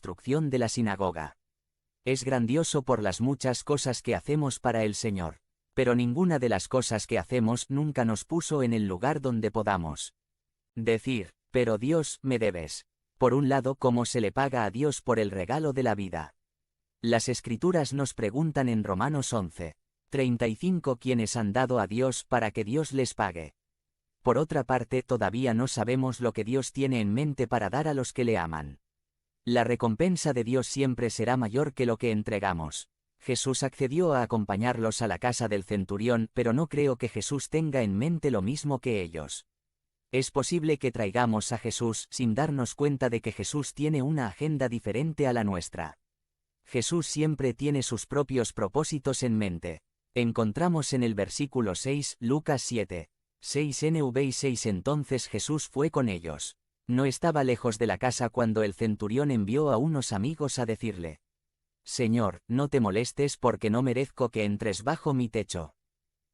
construcción de la sinagoga. Es grandioso por las muchas cosas que hacemos para el Señor. Pero ninguna de las cosas que hacemos nunca nos puso en el lugar donde podamos decir, pero Dios, me debes. Por un lado, ¿cómo se le paga a Dios por el regalo de la vida? Las Escrituras nos preguntan en Romanos 11:35 quiénes han dado a Dios para que Dios les pague. Por otra parte, todavía no sabemos lo que Dios tiene en mente para dar a los que le aman. La recompensa de Dios siempre será mayor que lo que entregamos. Jesús accedió a acompañarlos a la casa del centurión, pero no creo que Jesús tenga en mente lo mismo que ellos. Es posible que traigamos a Jesús sin darnos cuenta de que Jesús tiene una agenda diferente a la nuestra. Jesús siempre tiene sus propios propósitos en mente. Encontramos en el versículo 6, Lucas 7:6 NV y 6 Entonces Jesús fue con ellos. No estaba lejos de la casa cuando el centurión envió a unos amigos a decirle: Señor, no te molestes porque no merezco que entres bajo mi techo.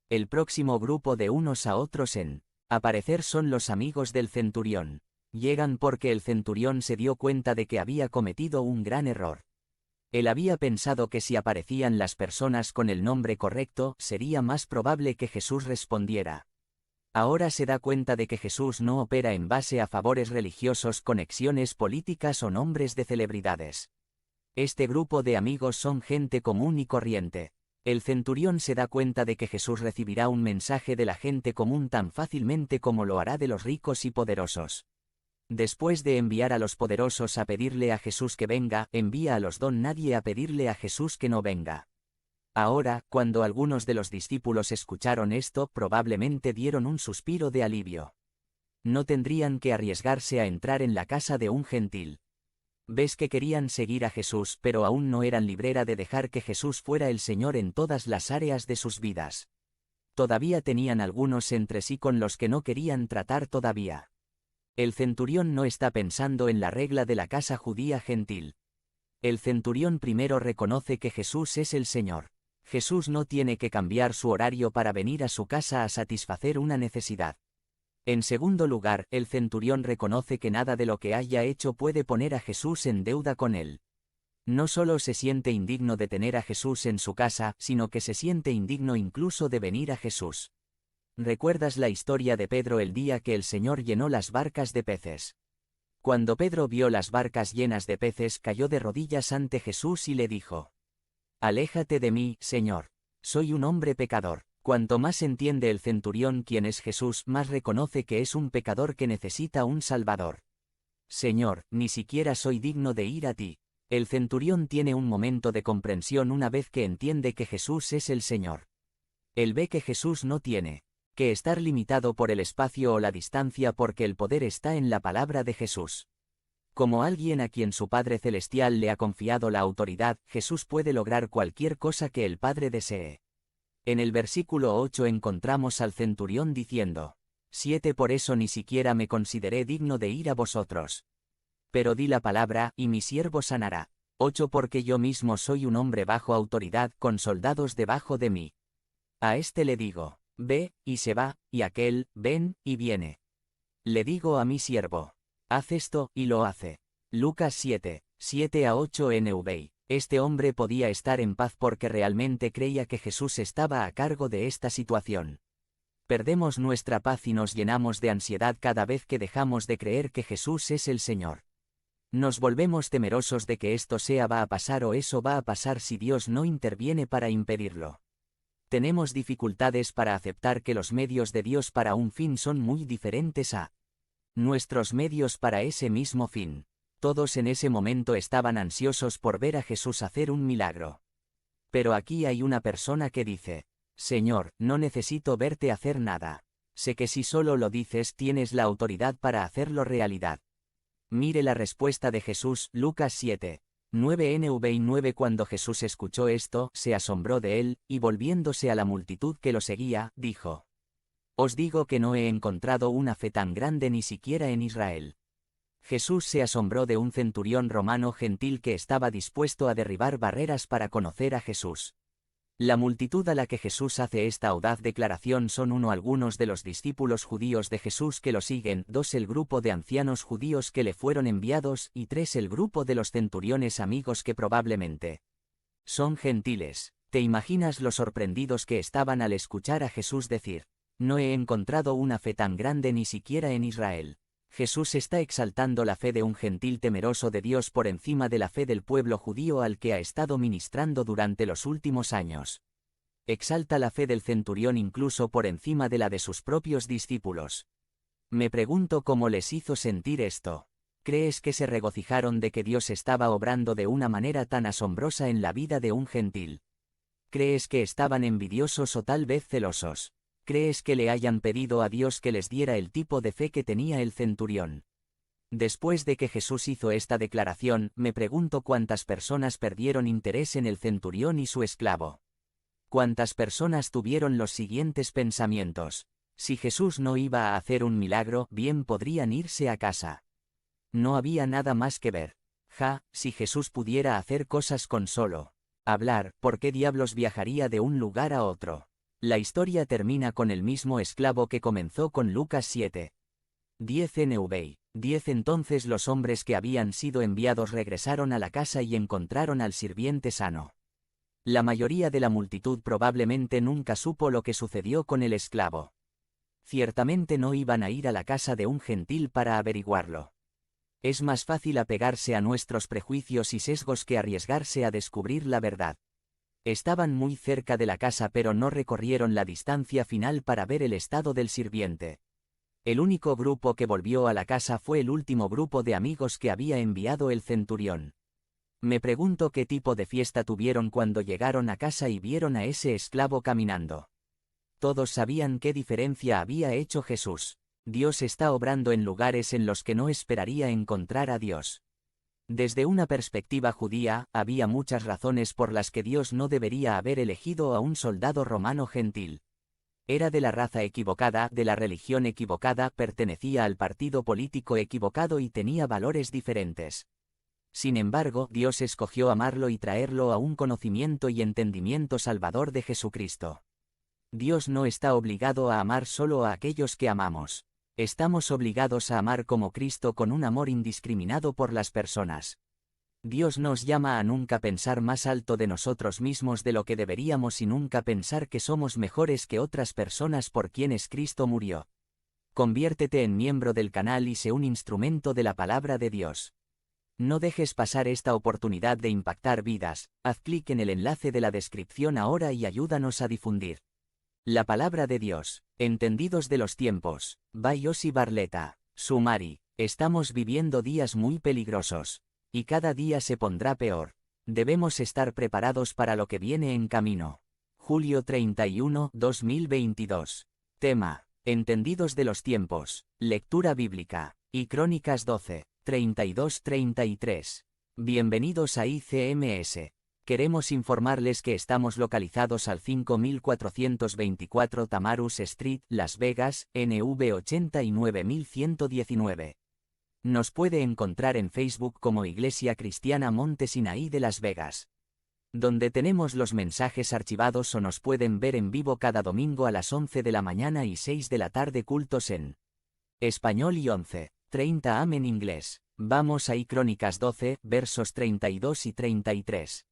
El próximo grupo de unos a otros en aparecer son los amigos del centurión. Llegan porque el centurión se dio cuenta de que había cometido un gran error. Él había pensado que si aparecían las personas con el nombre correcto, sería más probable que Jesús respondiera. Ahora se da cuenta de que Jesús no opera en base a favores religiosos, conexiones políticas o nombres de celebridades. Este grupo de amigos son gente común y corriente. El centurión se da cuenta de que Jesús recibirá un mensaje de la gente común tan fácilmente como lo hará de los ricos y poderosos. Después de enviar a los poderosos a pedirle a Jesús que venga, envía a los don nadie a pedirle a Jesús que no venga. Ahora, cuando algunos de los discípulos escucharon esto, probablemente dieron un suspiro de alivio. No tendrían que arriesgarse a entrar en la casa de un gentil. Ves que querían seguir a Jesús, pero aún no eran librera de dejar que Jesús fuera el Señor en todas las áreas de sus vidas. Todavía tenían algunos entre sí con los que no querían tratar todavía. El centurión no está pensando en la regla de la casa judía gentil. El centurión primero reconoce que Jesús es el Señor. Jesús no tiene que cambiar su horario para venir a su casa a satisfacer una necesidad. En segundo lugar, el centurión reconoce que nada de lo que haya hecho puede poner a Jesús en deuda con él. No solo se siente indigno de tener a Jesús en su casa, sino que se siente indigno incluso de venir a Jesús. ¿Recuerdas la historia de Pedro el día que el Señor llenó las barcas de peces? Cuando Pedro vio las barcas llenas de peces, cayó de rodillas ante Jesús y le dijo: Aléjate de mí, Señor. Soy un hombre pecador. Cuanto más entiende el centurión quién es Jesús, más reconoce que es un pecador que necesita un Salvador. Señor, ni siquiera soy digno de ir a ti. El centurión tiene un momento de comprensión una vez que entiende que Jesús es el Señor. Él ve que Jesús no tiene que estar limitado por el espacio o la distancia porque el poder está en la palabra de Jesús. Como alguien a quien su Padre Celestial le ha confiado la autoridad, Jesús puede lograr cualquier cosa que el Padre desee. En el versículo 8 encontramos al centurión diciendo: 7 Por eso ni siquiera me consideré digno de ir a vosotros. Pero di la palabra, y mi siervo sanará. 8 Porque yo mismo soy un hombre bajo autoridad, con soldados debajo de mí. A este le digo: ve, y se va, y aquel, ven, y viene. Le digo a mi siervo: haz esto, y lo hace. Lucas 7:7-8 NV. Este hombre podía estar en paz porque realmente creía que Jesús estaba a cargo de esta situación. Perdemos nuestra paz y nos llenamos de ansiedad cada vez que dejamos de creer que Jesús es el Señor. Nos volvemos temerosos de que esto va a pasar o eso va a pasar si Dios no interviene para impedirlo. Tenemos dificultades para aceptar que los medios de Dios para un fin son muy diferentes a nuestros medios para ese mismo fin. Todos en ese momento estaban ansiosos por ver a Jesús hacer un milagro. Pero aquí hay una persona que dice: Señor, no necesito verte hacer nada. Sé que si solo lo dices tienes la autoridad para hacerlo realidad. Mire la respuesta de Jesús, Lucas 7:9 NV y 9. Cuando Jesús escuchó esto, se asombró de él, y volviéndose a la multitud que lo seguía, dijo: Os digo que no he encontrado una fe tan grande ni siquiera en Israel. Jesús se asombró de un centurión romano gentil que estaba dispuesto a derribar barreras para conocer a Jesús. La multitud a la que Jesús hace esta audaz declaración son 1 algunos de los discípulos judíos de Jesús que lo siguen, 2 el grupo de ancianos judíos que le fueron enviados y 3 el grupo de los centuriones amigos que probablemente son gentiles. ¿Te imaginas lo sorprendidos que estaban al escuchar a Jesús decir: no he encontrado una fe tan grande ni siquiera en Israel? Jesús está exaltando la fe de un gentil temeroso de Dios por encima de la fe del pueblo judío al que ha estado ministrando durante los últimos años. Exalta la fe del centurión incluso por encima de la de sus propios discípulos. Me pregunto cómo les hizo sentir esto. ¿Crees que se regocijaron de que Dios estaba obrando de una manera tan asombrosa en la vida de un gentil? ¿Crees que estaban envidiosos o tal vez celosos? ¿Crees que le hayan pedido a Dios que les diera el tipo de fe que tenía el centurión? Después de que Jesús hizo esta declaración, me pregunto cuántas personas perdieron interés en el centurión y su esclavo. ¿Cuántas personas tuvieron los siguientes pensamientos? Si Jesús no iba a hacer un milagro, bien podrían irse a casa. No había nada más que ver. Si Jesús pudiera hacer cosas con solo hablar, ¿por qué diablos viajaría de un lugar a otro? La historia termina con el mismo esclavo que comenzó con Lucas 7. 10 NV. 10 Entonces los hombres que habían sido enviados regresaron a la casa y encontraron al sirviente sano. La mayoría de la multitud probablemente nunca supo lo que sucedió con el esclavo. Ciertamente no iban a ir a la casa de un gentil para averiguarlo. Es más fácil apegarse a nuestros prejuicios y sesgos que arriesgarse a descubrir la verdad. Estaban muy cerca de la casa pero no recorrieron la distancia final para ver el estado del sirviente. El único grupo que volvió a la casa fue el último grupo de amigos que había enviado el centurión. Me pregunto qué tipo de fiesta tuvieron cuando llegaron a casa y vieron a ese esclavo caminando. Todos sabían qué diferencia había hecho Jesús. Dios está obrando en lugares en los que no esperaría encontrar a Dios. Desde una perspectiva judía, había muchas razones por las que Dios no debería haber elegido a un soldado romano gentil. Era de la raza equivocada, de la religión equivocada, pertenecía al partido político equivocado y tenía valores diferentes. Sin embargo, Dios escogió amarlo y traerlo a un conocimiento y entendimiento salvador de Jesucristo. Dios no está obligado a amar solo a aquellos que amamos. Estamos obligados a amar como Cristo con un amor indiscriminado por las personas. Dios nos llama a nunca pensar más alto de nosotros mismos de lo que deberíamos y nunca pensar que somos mejores que otras personas por quienes Cristo murió. Conviértete en miembro del canal y sé un instrumento de la palabra de Dios. No dejes pasar esta oportunidad de impactar vidas. Haz clic en el enlace de la descripción ahora y ayúdanos a difundir la palabra de Dios. Entendidos de los tiempos. By Ossi Barletta. Sumari. Estamos viviendo días muy peligrosos. Y cada día se pondrá peor. Debemos estar preparados para lo que viene en camino. Julio 31, 2022. Tema: Entendidos de los tiempos. Lectura bíblica. Y Crónicas 12, 32-33. Bienvenidos a ICMS. Queremos informarles que estamos localizados al 5424 Tamarus Street, Las Vegas, NV 89119. Nos puede encontrar en Facebook como Iglesia Cristiana Monte Sinaí de Las Vegas, donde tenemos los mensajes archivados, o nos pueden ver en vivo cada domingo a las 11 de la mañana y 6 de la tarde, cultos en español y 11:30 AM en inglés. Vamos a Crónicas 12, versos 32 y 33.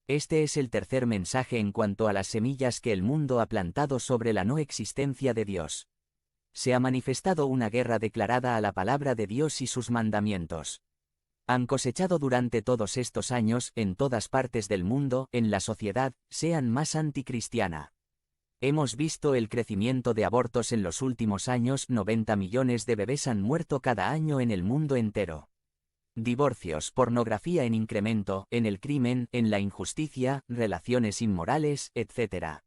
Este es el tercer mensaje en cuanto a las semillas que el mundo ha plantado sobre la no existencia de Dios. Se ha manifestado una guerra declarada a la palabra de Dios y sus mandamientos. Han cosechado durante todos estos años, en todas partes del mundo, en la sociedad, sean más anticristiana. Hemos visto el crecimiento de abortos en los últimos años, 90 millones de bebés han muerto cada año en el mundo entero. Divorcios, pornografía en incremento, en el crimen, en la injusticia, relaciones inmorales, etc.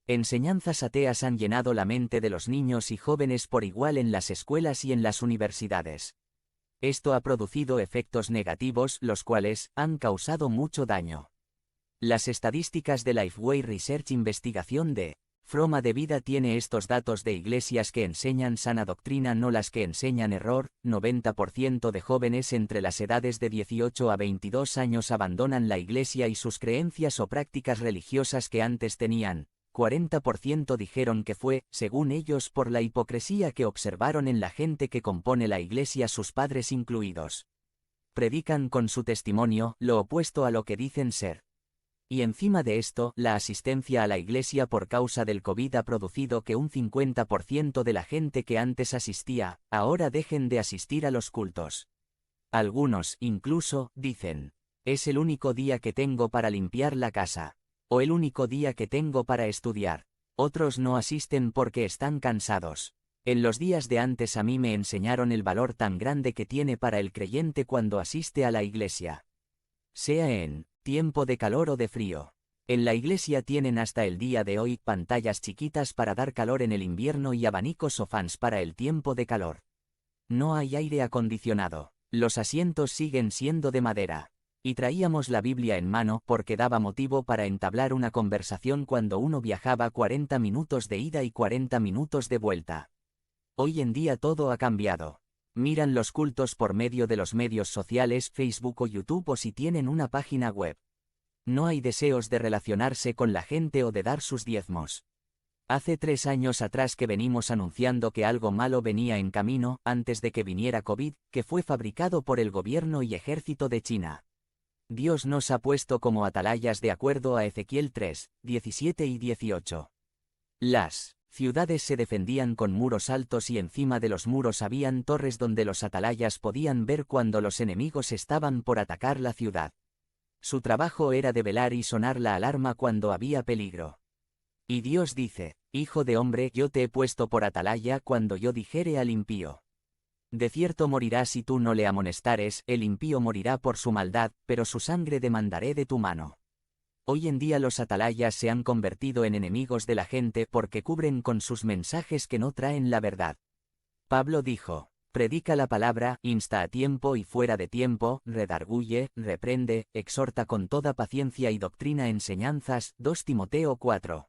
Enseñanzas ateas han llenado la mente de los niños y jóvenes por igual en las escuelas y en las universidades. Esto ha producido efectos negativos, los cuales han causado mucho daño. Las estadísticas de Lifeway Research, investigación de Forma de Vida tiene estos datos de iglesias que enseñan sana doctrina, no las que enseñan error. 90% de jóvenes entre las edades de 18 a 22 años abandonan la iglesia y sus creencias o prácticas religiosas que antes tenían. 40% dijeron que fue, según ellos, por la hipocresía que observaron en la gente que compone la iglesia, sus padres incluidos. Predican con su testimonio lo opuesto a lo que dicen ser. Y encima de esto, la asistencia a la iglesia por causa del COVID ha producido que un 50% de la gente que antes asistía, ahora dejen de asistir a los cultos. Algunos, incluso, dicen, es el único día que tengo para limpiar la casa. O el único día que tengo para estudiar. Otros no asisten porque están cansados. En los días de antes a mí me enseñaron el valor tan grande que tiene para el creyente cuando asiste a la iglesia. Sea en tiempo de calor o de frío. En la iglesia tienen hasta el día de hoy pantallas chiquitas para dar calor en el invierno y abanicos o fans para el tiempo de calor. No hay aire acondicionado. Los asientos siguen siendo de madera. Y traíamos la Biblia en mano porque daba motivo para entablar una conversación cuando uno viajaba 40 minutos de ida y 40 minutos de vuelta. Hoy en día todo ha cambiado. Miran los cultos por medio de los medios sociales, Facebook o YouTube, o si tienen una página web. No hay deseos de relacionarse con la gente o de dar sus diezmos. Hace 3 años atrás que venimos anunciando que algo malo venía en camino, antes de que viniera COVID, que fue fabricado por el gobierno y ejército de China. Dios nos ha puesto como atalayas de acuerdo a Ezequiel 3, 17 y 18. Las ciudades se defendían con muros altos y encima de los muros habían torres donde los atalayas podían ver cuando los enemigos estaban por atacar la ciudad. Su trabajo era de velar y sonar la alarma cuando había peligro. Y Dios dice, Hijo de hombre, yo te he puesto por atalaya cuando yo dijere al impío. De cierto morirá si tú no le amonestares, el impío morirá por su maldad, pero su sangre demandaré de tu mano. Hoy en día los atalayas se han convertido en enemigos de la gente porque cubren con sus mensajes que no traen la verdad. Pablo dijo, predica la palabra, insta a tiempo y fuera de tiempo, redarguye, reprende, exhorta con toda paciencia y doctrina enseñanzas. 2 Timoteo 4.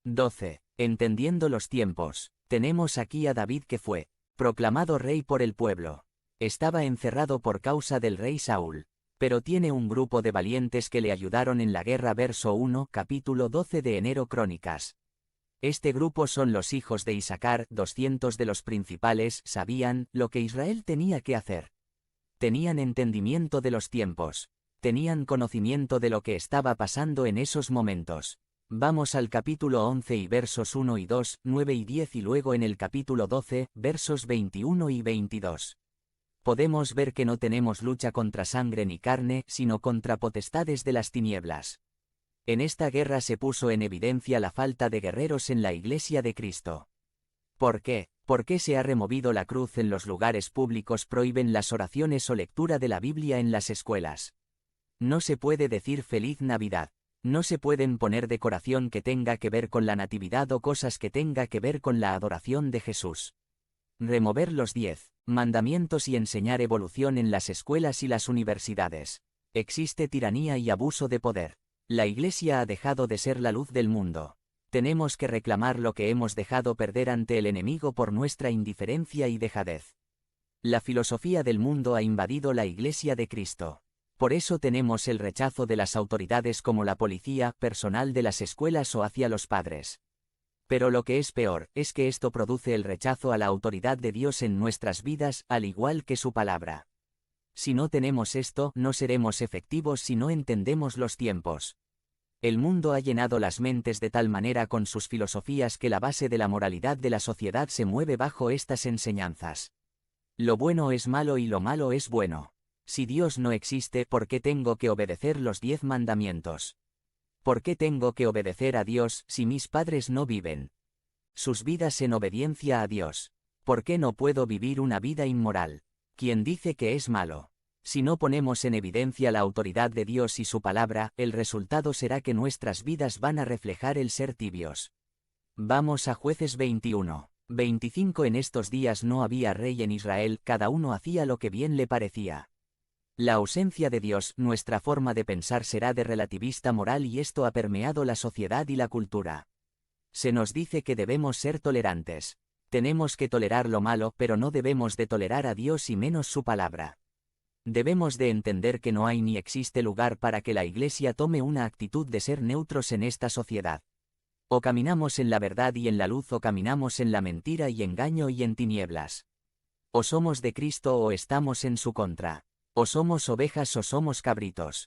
12. Entendiendo los tiempos. Tenemos aquí a David que fue proclamado rey por el pueblo. Estaba encerrado por causa del rey Saúl. Pero tiene un grupo de valientes que le ayudaron en la guerra. Verso 1, capítulo 12 de Enero Crónicas. Este grupo son los hijos de Isacar. 200 de los principales sabían lo que Israel tenía que hacer. Tenían entendimiento de los tiempos. Tenían conocimiento de lo que estaba pasando en esos momentos. Vamos al capítulo 11 y versos 1 y 2, 9 y 10 y luego en el capítulo 12, versos 21 y 22. Podemos ver que no tenemos lucha contra sangre ni carne, sino contra potestades de las tinieblas. En esta guerra se puso en evidencia la falta de guerreros en la Iglesia de Cristo. ¿Por qué? ¿Por qué se ha removido la cruz en los lugares públicos? Prohíben las oraciones o lectura de la Biblia en las escuelas. No se puede decir Feliz Navidad. No se pueden poner decoración que tenga que ver con la Natividad o cosas que tenga que ver con la adoración de Jesús. Remover los 10 mandamientos y enseñar evolución en las escuelas y las universidades. Existe tiranía y abuso de poder. La Iglesia ha dejado de ser la luz del mundo. Tenemos que reclamar lo que hemos dejado perder ante el enemigo por nuestra indiferencia y dejadez. La filosofía del mundo ha invadido la Iglesia de Cristo. Por eso tenemos el rechazo de las autoridades como la policía, personal de las escuelas o hacia los padres. Pero lo que es peor, es que esto produce el rechazo a la autoridad de Dios en nuestras vidas, al igual que su palabra. Si no tenemos esto, no seremos efectivos si no entendemos los tiempos. El mundo ha llenado las mentes de tal manera con sus filosofías que la base de la moralidad de la sociedad se mueve bajo estas enseñanzas. Lo bueno es malo y lo malo es bueno. Si Dios no existe, ¿por qué tengo que obedecer los 10 mandamientos? ¿Por qué tengo que obedecer a Dios si mis padres no viven sus vidas en obediencia a Dios? ¿Por qué no puedo vivir una vida inmoral? ¿Quién dice que es malo? Si no ponemos en evidencia la autoridad de Dios y su palabra, el resultado será que nuestras vidas van a reflejar el ser tibios. Vamos a Jueces 21, 25. En estos días no había rey en Israel, cada uno hacía lo que bien le parecía. La ausencia de Dios, nuestra forma de pensar será de relativista moral y esto ha permeado la sociedad y la cultura. Se nos dice que debemos ser tolerantes. Tenemos que tolerar lo malo, pero no debemos de tolerar a Dios y menos su palabra. Debemos de entender que no hay ni existe lugar para que la Iglesia tome una actitud de ser neutros en esta sociedad. O caminamos en la verdad y en la luz, o caminamos en la mentira y engaño y en tinieblas. O somos de Cristo o estamos en su contra. O somos ovejas o somos cabritos.